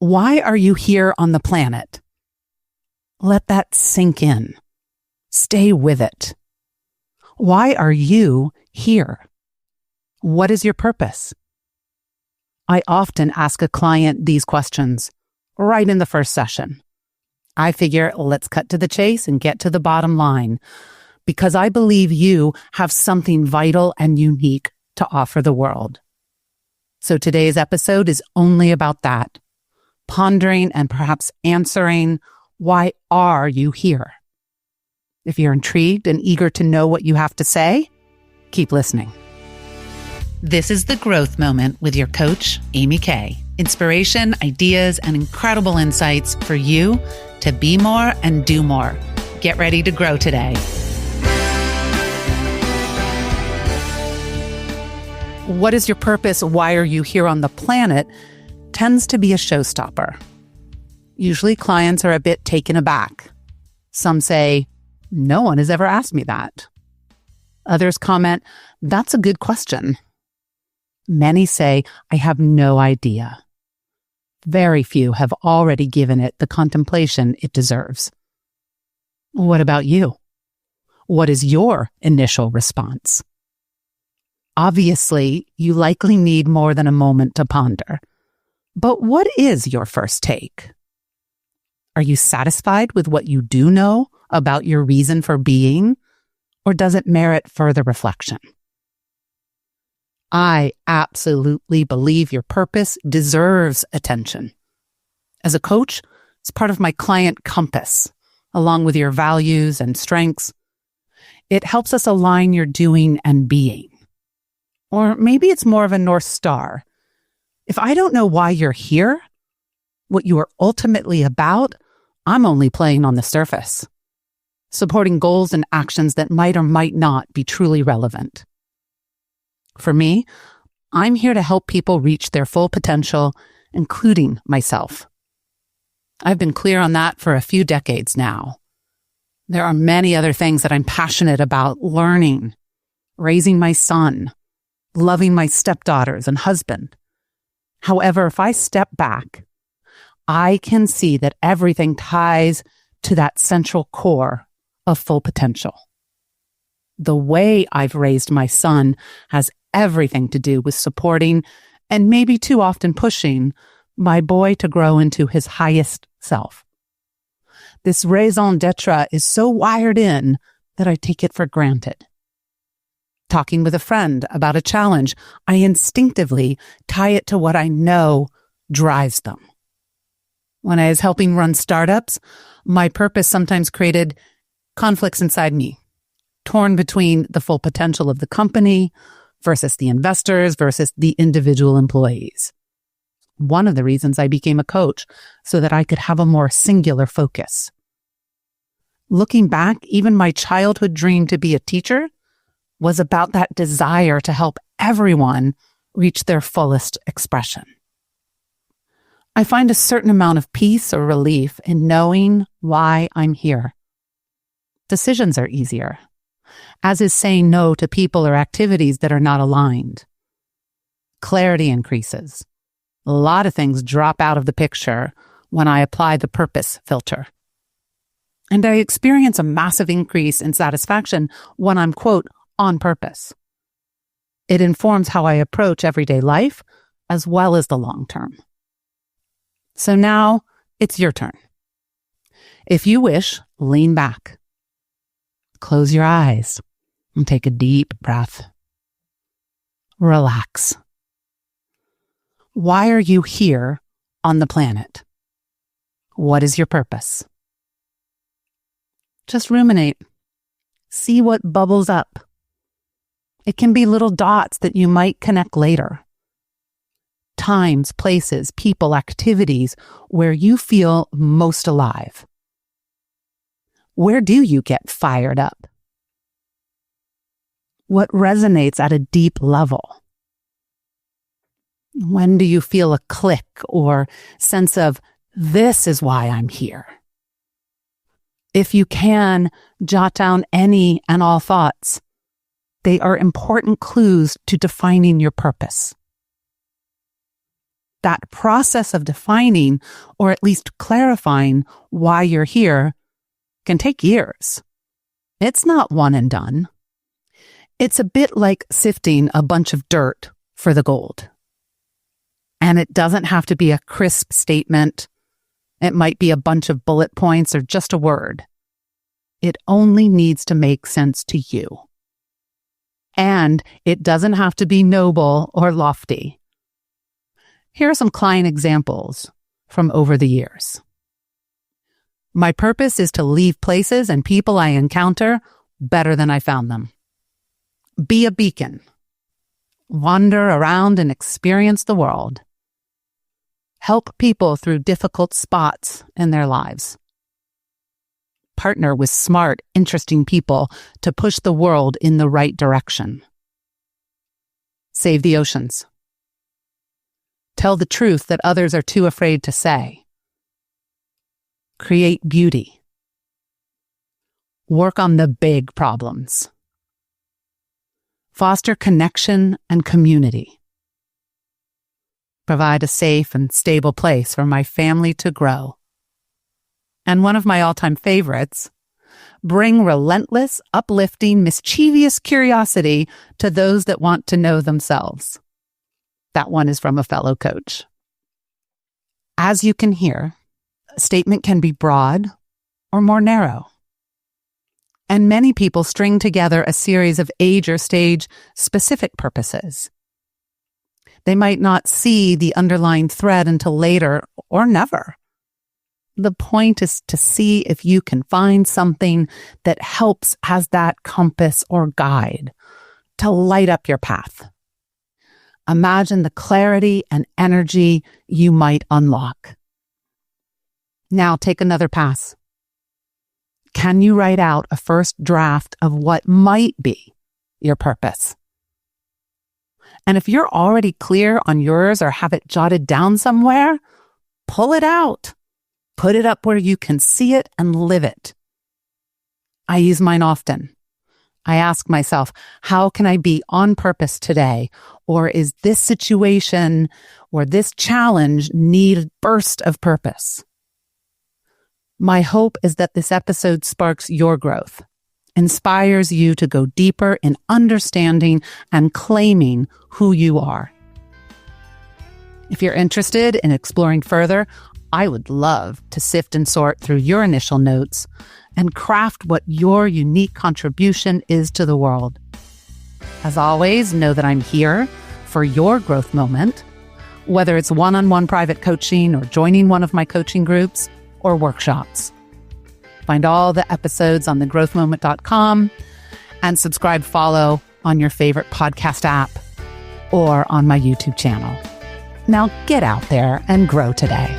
Why are you here on the planet? Let that sink in. Stay with it. Why are you here? What is your purpose? I often ask a client these questions right in the first session. I figure let's cut to the chase and get to the bottom line, because I believe you have something vital and unique to offer the world. So today's episode is only about that, pondering and perhaps answering, why are you here? If you're intrigued and eager to know what you have to say, keep listening. This is The Growth Moment with your coach, Amy Kay. Inspiration, ideas, and incredible insights for you to be more and do more. Get ready to grow today. What is your purpose? Why are you here on the planet? Tends to be a showstopper. Usually clients are a bit taken aback. Some say, no one has ever asked me that. Others comment, that's a good question. Many say, I have no idea. Very few have already given it the contemplation it deserves. What about you? What is your initial response? Obviously, you likely need more than a moment to ponder. But what is your first take? Are you satisfied with what you do know about your reason for being, or does it merit further reflection? I absolutely believe your purpose deserves attention. As a coach, it's part of my client compass, along with your values and strengths. It helps us align your doing and being. Or maybe it's more of a North Star. If I don't know why you're here, what you are ultimately about, I'm only playing on the surface, supporting goals and actions that might or might not be truly relevant. For me, I'm here to help people reach their full potential, including myself. I've been clear on that for a few decades now. There are many other things that I'm passionate about: learning, raising my son, loving my stepdaughters and husband. However, if I step back, I can see that everything ties to that central core of full potential. The way I've raised my son has everything to do with supporting, and maybe too often pushing, my boy to grow into his highest self. This raison d'etre is so wired in that I take it for granted. Talking with a friend about a challenge, I instinctively tie it to what I know drives them. When I was helping run startups, my purpose sometimes created conflicts inside me, torn between the full potential of the company versus the investors versus the individual employees. One of the reasons I became a coach, so that I could have a more singular focus. Looking back, even my childhood dream to be a teacher was about that desire to help everyone reach their fullest expression. I find a certain amount of peace or relief in knowing why I'm here. Decisions are easier, as is saying no to people or activities that are not aligned. Clarity increases. A lot of things drop out of the picture when I apply the purpose filter. And I experience a massive increase in satisfaction when I'm, quote, on purpose. It informs how I approach everyday life as well as the long term. So now it's your turn. If you wish, lean back. Close your eyes and take a deep breath. Relax. Why are you here on the planet? What is your purpose? Just ruminate. See what bubbles up. It can be little dots that you might connect later. Times, places, people, activities where you feel most alive. Where do you get fired up? What resonates at a deep level? When do you feel a click or sense of, this is why I'm here? If you can, jot down any and all thoughts. They are important clues to defining your purpose. that process of defining or at least clarifying why you're here can take years. It's not one and done. It's a bit like sifting a bunch of dirt for the gold. And it doesn't have to be a crisp statement. It might be a bunch of bullet points or just a word. It only needs to make sense to you. And it doesn't have to be noble or lofty. Here are some client examples from over the years. My purpose is to leave places and people I encounter better than I found them. Be a beacon. Wander around and experience the world. Help people through difficult spots in their lives. Partner with smart, interesting people to push the world in the right direction. Save the oceans. Tell the truth that others are too afraid to say. Create beauty. Work on the big problems. Foster connection and community. Provide a safe and stable place for my family to grow. And one of my all-time favorites, bring relentless, uplifting, mischievous curiosity to those that want to know themselves. That one is from a fellow coach. As you can hear, a statement can be broad or more narrow. And many people string together a series of age or stage specific purposes. They might not see the underlying thread until later or never. The point is to see if you can find something that helps as that compass or guide to light up your path. Imagine the clarity and energy you might unlock. Now take another pass. Can you write out a first draft of what might be your purpose? And if you're already clear on yours or have it jotted down somewhere, pull it out. Put it up where you can see it and live it. I use mine often. I ask myself, how can I be on purpose today? Or is this situation or this challenge need a burst of purpose? My hope is that this episode sparks your growth, inspires you to go deeper in understanding and claiming who you are. If you're interested in exploring further, I would love to sift and sort through your initial notes and craft what your unique contribution is to the world. As always, know that I'm here for your growth moment, whether it's one-on-one private coaching or joining one of my coaching groups or workshops. Find all the episodes on thegrowthmoment.com and subscribe, follow on your favorite podcast app or on my YouTube channel. Now get out there and grow today.